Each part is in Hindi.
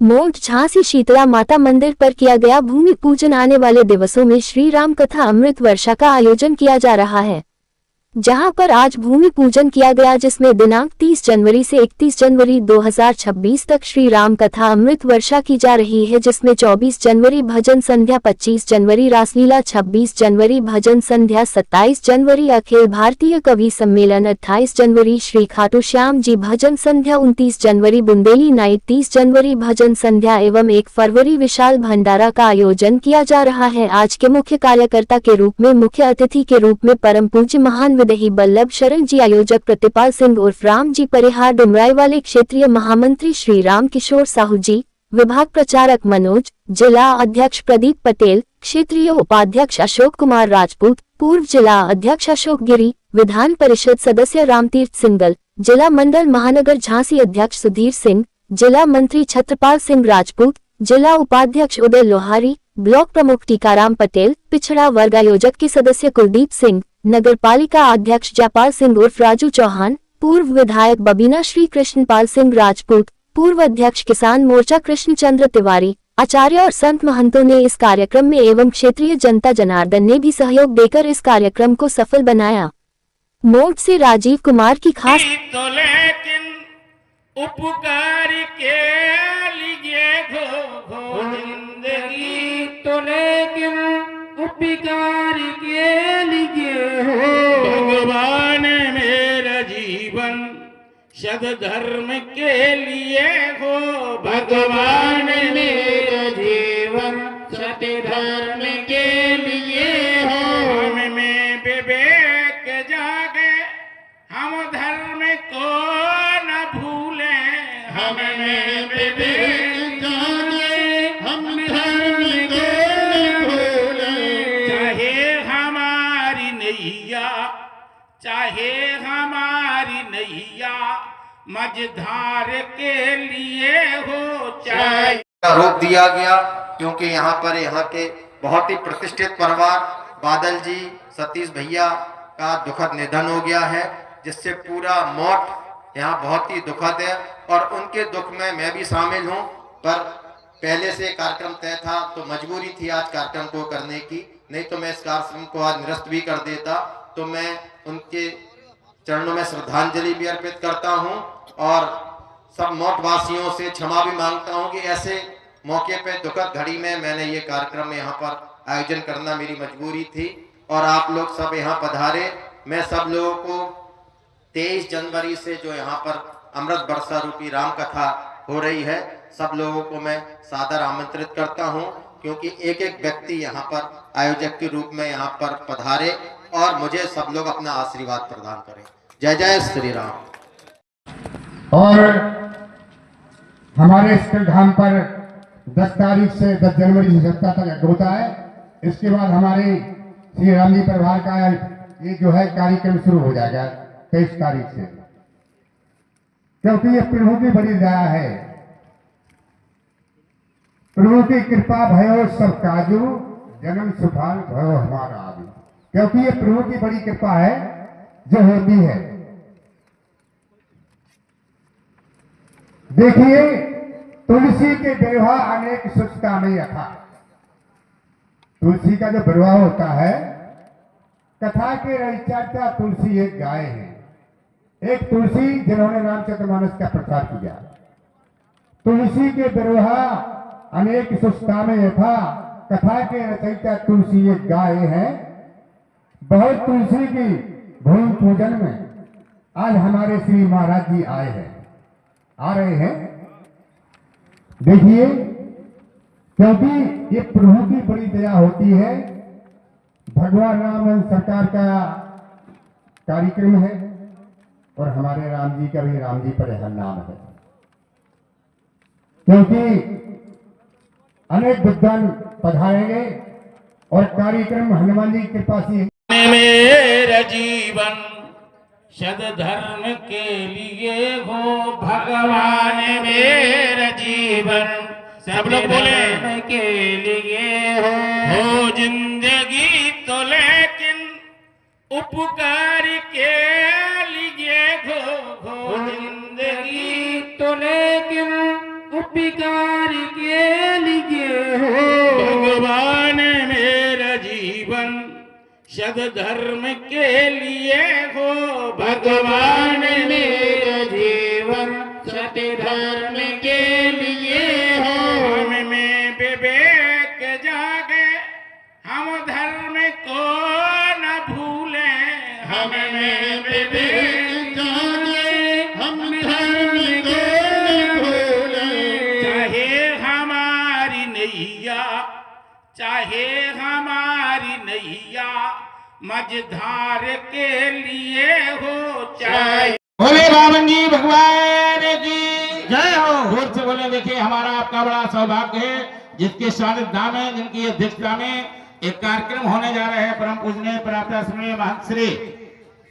मोट झांसी शीतला माता मंदिर पर किया गया भूमि पूजन। आने वाले दिवसों में श्री राम कथा अमृत वर्षा का आयोजन किया जा रहा है, जहां पर आज भूमि पूजन किया गया, जिसमें दिनांक 30 जनवरी से 31 जनवरी 2026 तक श्री राम कथा अमृत वर्षा की जा रही है, जिसमें 24 जनवरी भजन संध्या, 25 जनवरी रासलीला, 26 जनवरी भजन संध्या, 27 जनवरी अखिल भारतीय कवि सम्मेलन, 28 जनवरी श्री खाटू श्याम जी भजन संध्या, 29 जनवरी बुंदेली नाइट, 30 जनवरी भजन संध्या एवं 1 फरवरी विशाल भंडारा का आयोजन किया जा रहा है। आज के मुख्य कार्यकर्ता के रूप में, मुख्य अतिथि के रूप में परम पूज्य महान विदेही बल्लभ शरण जी, आयोजक प्रतिपाल सिंह उर्फ राम जी परिहार डुमराई वाले, क्षेत्रीय महामंत्री श्री राम किशोर साहू जी, विभाग प्रचारक मनोज, जिला अध्यक्ष प्रदीप पटेल, क्षेत्रीय उपाध्यक्ष अशोक कुमार राजपूत, पूर्व जिला अध्यक्ष अशोक गिरी, विधान परिषद सदस्य रामतीर्थ सिंगल, जिला मंडल महानगर झांसी अध्यक्ष सुधीर सिंह, जिला मंत्री छत्रपाल सिंह राजपूत, जिला उपाध्यक्ष उदय लोहारी, ब्लॉक प्रमुख टीकाराम पटेल, पिछड़ा वर्ग आयोजक के सदस्य कुलदीप सिंह, नगर पालिका अध्यक्ष जयपाल सिंह उर्फ राजू चौहान, पूर्व विधायक बबीना श्री कृष्णपाल सिंह राजपूत, पूर्व अध्यक्ष किसान मोर्चा कृष्ण चंद्र तिवारी, आचार्य और संत महंतों ने इस कार्यक्रम में एवं क्षेत्रीय जनता जनार्दन ने भी सहयोग देकर इस कार्यक्रम को सफल बनाया। मोट से राजीव कुमार की खास तो लेकिन उपकार के लिए घो जिंदगी तो लेकिन उपकार के लिए हो भगवान मेरा जीवन सद धर्म के लिए हो भगवान मेरा जीवन सद धर्म के लिए हो हम में विवेक जागे हम धर्म को न भूले हम में विवेक जागे हम धर्म को न भूले चाहे हमारी नैया मझधार के लिए हो चाहे रोक दिया गया, क्योंकि यहाँ के बहुत ही प्रतिष्ठित परिवार बादल जी सतीश भैया का दुखद निधन हो गया है, जिससे पूरा मोट यहाँ बहुत ही दुखद है और उनके दुख में मैं भी शामिल हूँ। पर पहले से कार्यक्रम तय था तो मजबूरी थी आज कार्यक्रम को करने की, नहीं तो मैं इस कार्यक्रम को आज निरस्त भी कर देता। तो मैं उनके चरणों में श्रद्धांजलि भी अर्पित करता हूं और सब मोट वासियों से क्षमा भी मांगता हूं कि ऐसे मौके पे दुखद घड़ी में मैंने ये कार्यक्रम यहाँ पर आयोजन करना मेरी मजबूरी थी और आप लोग सब यहाँ पधारे। मैं सब लोगों को 23 जनवरी से जो यहाँ पर अमृत वर्षा रूपी राम कथा हो रही है, सब लोगों को मैं सादर आमंत्रित करता हूँ, क्योंकि एक एक व्यक्ति यहाँ पर आयोजक के रूप में यहाँ पर पधारे और मुझे सब लोग अपना आशीर्वाद प्रदान करें। जय जय श्री राम। और हमारे स्थल धाम पर 10 तारीख से 10 जनवरी से सप्ताह तक यज्ञ होता है। इसके बाद हमारे श्री राम जी परिवार का ये जो है कार्यक्रम शुरू हो जाएगा 23 तारीख से, क्योंकि ये प्रभु की बड़ी दया है। प्रभु की कृपा भयो सब काजू जन्म सुफल भयो हमारा आदि, क्योंकि ये प्रभु की बड़ी कृपा है जो होती है। देखिए, तुलसी के बिरवा अनेक सुचता में यथा, तुलसी का जो बिरवा होता है, कथा के रचयिता तुलसी एक गाय है। एक तुलसी जिन्होंने रामचरितमानस का प्रचार किया। तुलसी के बिरवा अनेक सुचता में यथा, कथा के रचयिता तुलसी एक गाय है। बहुत तुलसी की भूमि पूजन में आज हमारे श्री महाराज जी आए हैं, आ रहे हैं। देखिए, क्योंकि ये प्रभु की बड़ी दया होती है। भगवान राम सरकार का कार्यक्रम है और हमारे राम जी का भी राम जी पर यह नाम है, क्योंकि अनेक विद्वान पधारेंगे और कार्यक्रम हनुमान जी की कृपा से मेरा जीवन सद धर्म के लिए हो भगवान मेरा जीवन सब लोग बोले के लिए हो जिंदगी तो लेकिन उपकार के लिए हो जिंदगी तो लेकिन उपकार के लिए हो भगवान मेरा जीवन सदधर्म के लिए हो भगवान मेरा जीवन सतधर्म के लिए हो हम में विवेक जागे हम धर्म को न भूले हम में विवेक जागे हम धर्म को न भूले चाहे हमारी नैया मझधार के लिए हो चाहे बोले बावन जी भगवान की जय हो। जोर से बोले। देखिए हमारा आपका बड़ा सौभाग्य है जिसके सानिध्य में जिनकी अध्यक्षता में एक कार्यक्रम होने जा रहा है। परम पूजनीय प्रातःस्मरणीय महंत श्री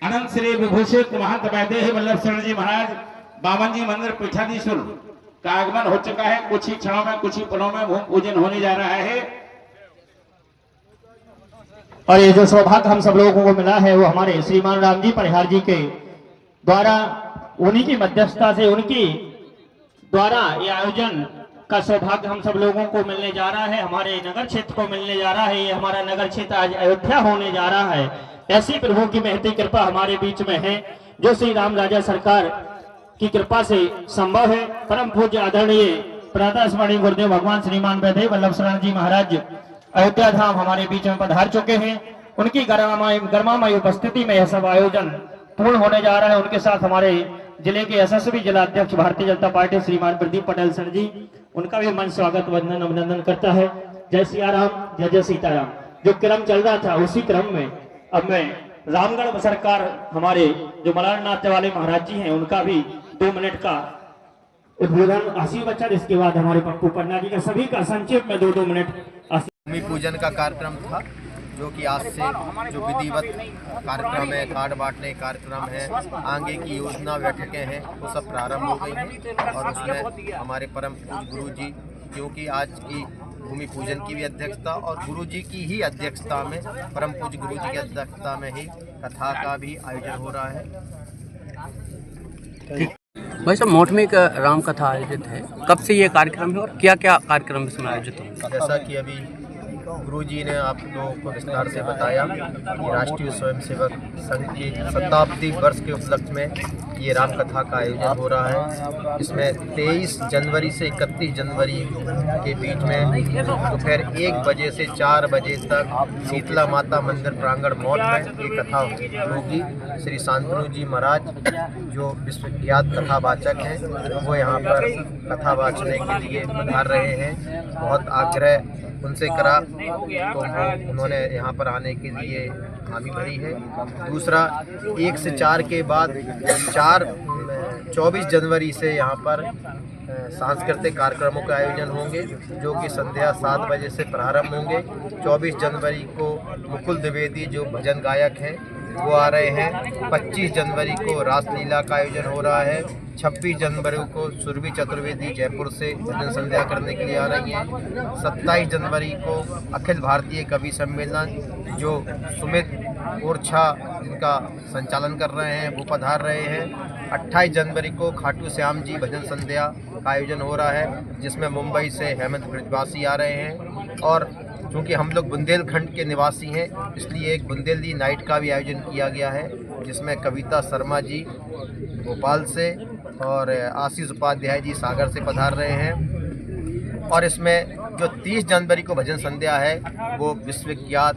अनंत श्री विभूषित महंत वैदेही वल्लभ शरण जी महाराज बावन जी मंदिर पीठाधीश्वर का आगमन हो चुका है। कुछ ही क्षणों में कुछ ही पलों में भूमि पूजन होने जा रहा है। और ये जो सौभाग्य हम सब लोगों को मिला है वो हमारे श्रीमान राम जी परिहार जी के द्वारा, उन्हीं की मध्यस्थता से, उनकी द्वारा ये आयोजन का सौभाग्य हम सब लोगों को मिलने जा रहा है, हमारे नगर क्षेत्र को मिलने जा रहा है। ये हमारा नगर क्षेत्र आज अयोध्या होने जा रहा है। ऐसी प्रभु की महती कृपा हमारे बीच में है जो श्री राम राजा सरकार की कृपा से संभव है। परम पूज्य आदरणीय प्रातःस्मरणीय गुरुदेव भगवान श्रीमान वैदेही वल्लभ शरण जी महाराज अयोध्या धाम हमारे बीच में पधार चुके हैं। उनकी गर्मामय उपस्थिति में यह सब आयोजन पूर्ण होने जा रहा है। उनके साथ हमारे जिले के यशस्वी जिला अध्यक्ष भारतीय जनता पार्टी श्रीमान प्रदीप पटेल सर जी, उनका भी मन स्वागत वंदन अभिनंदन करता है। जय सिया राम, जय जय सीताराम। जो क्रम चल रहा था उसी क्रम में अब मैं रामगढ़ सरकार हमारे जो मलारनाथ वाले महाराज जी हैं उनका भी 2 मिनट का उद्बोधन आशीर्वचन, इसके बाद हमारे पप्पू पन्ना जी का सभी का संक्षेप में 2-2 मिनट भूमि पूजन का कार्यक्रम था जो कि आज से जो विधिवत कार्यक्रम है, कार्ड बांटने कार्यक्रम है, आगे की योजना बैठकें हैं, वो सब प्रारंभ हो गई हैं। और उसमें हमारे परम पूज्य गुरु जी, क्योंकि आज की भूमि पूजन की भी अध्यक्षता और गुरु जी की ही अध्यक्षता में, परम पूज्य गुरु जी की अध्यक्षता में ही कथा का भी आयोजन हो रहा है। भाई साहब, मोट में एक राम कथा आयोजित है, कब से ये कार्यक्रम है और क्या क्या कार्यक्रम इसमें आयोजित होंगे? जैसा कि अभी गुरु जी ने आप लोगों को विस्तार से बताया कि राष्ट्रीय स्वयंसेवक संघ के शताब्दी वर्ष के उपलक्ष्य में ये राम कथा का आयोजन हो रहा है। इसमें 23 जनवरी से 31 जनवरी के बीच में दोपहर 1 बजे से 4 बजे तक शीतला माता मंदिर प्रांगण मौट में ये कथा होगी। श्री शांतनु जी महाराज जो विश्वविख्यात कथावाचक हैं वो यहाँ पर कथा वाचने के लिए पधार रहे हैं। बहुत आग्रह उनसे करा तो उन्होंने यहाँ पर आने के लिए हामी भरी है। दूसरा 1 से 4 के बाद 24 जनवरी से यहाँ पर सांस्कृतिक कार्यक्रमों के आयोजन होंगे जो कि संध्या 7 बजे से प्रारंभ होंगे। 24 जनवरी को मुकुल द्विवेदी जो भजन गायक हैं वो आ रहे हैं। 25 जनवरी को रासलीला का आयोजन हो रहा है। 26 जनवरी को सुरभि चतुर्वेदी जयपुर से भजन संध्या करने के लिए आ रही हैं। 27 जनवरी को अखिल भारतीय कवि सम्मेलन जो सुमित ओरछा जिनका संचालन कर रहे हैं वो पधार रहे हैं। 28 जनवरी को खाटू श्याम जी भजन संध्या का आयोजन हो रहा है जिसमें मुंबई से हेमंत ब्रजवासी आ रहे हैं। और क्योंकि हम लोग बुंदेलखंड के निवासी हैं इसलिए एक बुंदेली नाइट का भी आयोजन किया गया है जिसमें कविता शर्मा जी भोपाल से और आशीष उपाध्याय जी सागर से पधार रहे हैं। और इसमें जो 30 जनवरी को भजन संध्या है वो विश्वविख्यात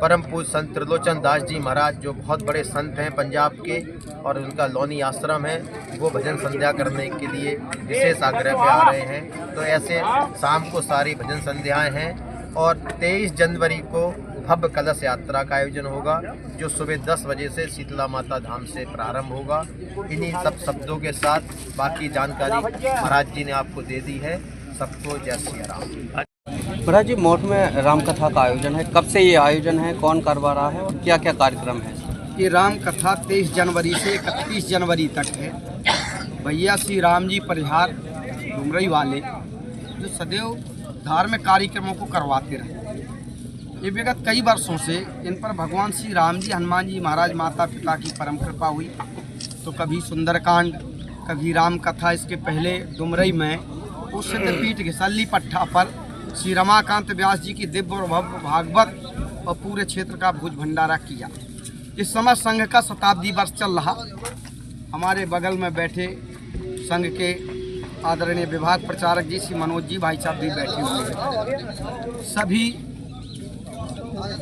परम पूज्य संत त्रिलोचन दास जी महाराज जो बहुत बड़े संत हैं पंजाब के और उनका लौनी आश्रम है वो भजन संध्या करने के लिए विशेष आग्रह पे आ रहे हैं। तो ऐसे शाम को सारी भजन संध्याएं हैं। और 23 जनवरी को भव्य कलश यात्रा का आयोजन होगा जो सुबह 10 बजे से शीतला माता धाम से प्रारंभ होगा। इन्हीं सब शब्दों के साथ बाकी जानकारी महाराज जी ने आपको दे दी है। सबको जय श्री राम। महाराज जी, मोट में राम कथा का आयोजन है, कब से ये आयोजन है, कौन करवा रहा है और क्या क्या कार्यक्रम है? ये राम कथा 23 जनवरी से 31 जनवरी तक है। भैया श्री राम जी परिहार डुमरई वाले जो सदैव धार्मिक कार्यक्रमों को करवाते रहे, ये विगत कई वर्षों से इन पर भगवान श्री राम जी, हनुमान जी महाराज, माता पिता की परम कृपा हुई। तो कभी सुंदरकांड, कभी राम कथा। इसके पहले डुमरई में उस सिद्धपीठ घिसल्ली पट्टा पर श्री रमाकांत व्यास जी की दिव्य और भव्य भागवत और पूरे क्षेत्र का भोज भंडारा किया। इस समय संघ का शताब्दी वर्ष चल रहा। हमारे बगल में बैठे संघ के आदरणीय विभाग प्रचारक जी श्री मनोज जी भाई साहब भी बैठे हुए हैं। सभी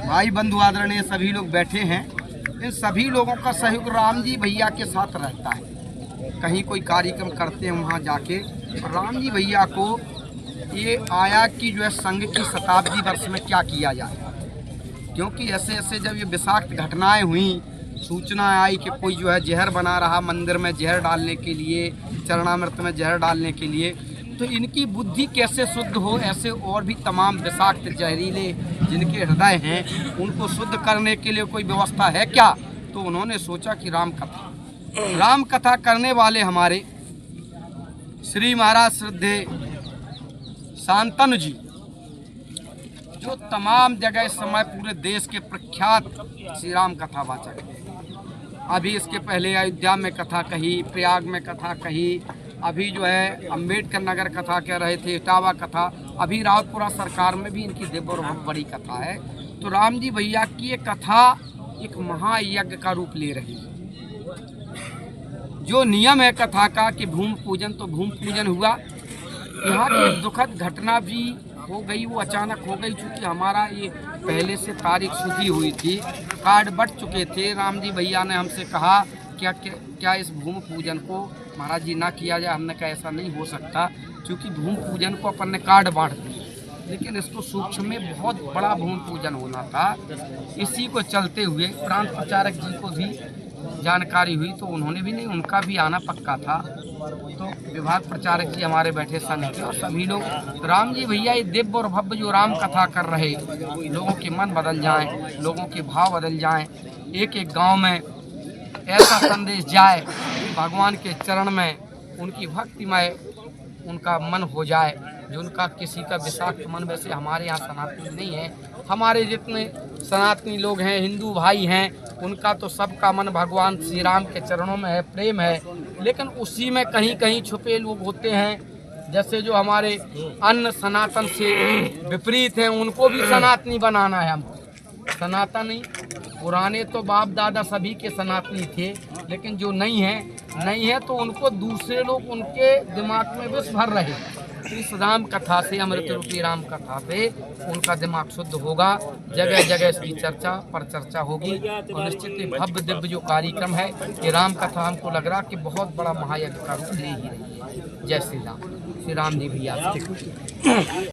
भाई बंधु आदरणीय सभी लोग बैठे हैं। इन सभी लोगों का सहयोग राम जी भैया के साथ रहता है। कहीं कोई कार्यक्रम करते हैं वहाँ जाके राम जी भैया को ये आया कि जो है संघ की शताब्दी वर्ष में क्या किया जाए, क्योंकि ऐसे ऐसे जब ये विषाक्त घटनाएं हुई, सूचना आई कि कोई जो है जहर बना रहा मंदिर में जहर डालने के लिए, चरणामृत में जहर डालने के लिए, तो इनकी बुद्धि कैसे शुद्ध हो, ऐसे और भी तमाम विषाक्त जहरीले जिनके हृदय हैं उनको शुद्ध करने के लिए कोई व्यवस्था है क्या। तो उन्होंने सोचा कि राम कथा करने वाले हमारे श्री महाराज श्रद्धे शांतनु जी, जो तमाम जगह इस समय पूरे देश के प्रख्यात श्री राम कथा वाचक हैं। अभी इसके पहले अयोध्या में कथा कही, प्रयाग में कथा कही, अभी जो है अम्बेडकर नगर कथा कह रहे थे, इटावा कथा, अभी रावतपुरा सरकार में भी इनकी दिव्य और बहुत बड़ी कथा है। तो राम जी भैया की ये कथा एक महायज्ञ का रूप ले रही है। जो नियम है कथा का कि भूमि पूजन, तो भूमि पूजन हुआ। यहाँ की दुखद घटना भी हो गई, वो अचानक हो गई, चूँकि हमारा ये पहले से तारीख शुद्धि हुई थी, कार्ड बट चुके थे। राम जी भैया ने हमसे कहा क्या इस भूमि पूजन को महाराज जी ना किया जाए। हमने कहा ऐसा नहीं हो सकता, क्योंकि भूमि पूजन को अपन ने कार्ड बांट दिए, लेकिन इसको सूक्ष्म में बहुत बड़ा भूमि पूजन होना था। इसी को चलते हुए प्रांत प्रचारक जी को भी जानकारी हुई, तो उन्होंने भी नहीं, उनका भी आना पक्का था। तो विभाग प्रचारक जी हमारे बैठे संघ के और सभी लोग राम जी भैया ये दिव्य और भव्य जो राम कथा कर रहे, लोगों के मन बदल जाएं, लोगों के भाव बदल जाएं, एक एक गांव में ऐसा संदेश जाए, भगवान के चरण में उनकी भक्तिमय उनका मन हो जाए, जो उनका किसी का विषाक्त मन। वैसे हमारे यहाँ सनातनी नहीं है, हमारे जितने सनातनी लोग हैं, हिंदू भाई हैं, उनका तो सबका मन भगवान श्री राम के चरणों में है, प्रेम है। लेकिन उसी में कहीं कहीं छुपे लोग होते हैं, जैसे जो हमारे अन्य सनातन से विपरीत हैं, उनको भी सनातनी बनाना है हमको। सनातनी पुराने तो बाप दादा सभी के सनातनी थे, लेकिन जो नहीं है तो उनको दूसरे लोग उनके दिमाग में विष भर रहे। इस राम कथा से, अमृत रूपी राम कथा से उनका दिमाग शुद्ध होगा। जगह जगह इसकी चर्चा पर चर्चा होगी और निश्चित ही भव्य दिव्य जो कार्यक्रम है ये राम कथा हमको लग रहा कि बहुत बड़ा महायज्ञ का रूप ले ही रही है। जय श्री राम जी भैया।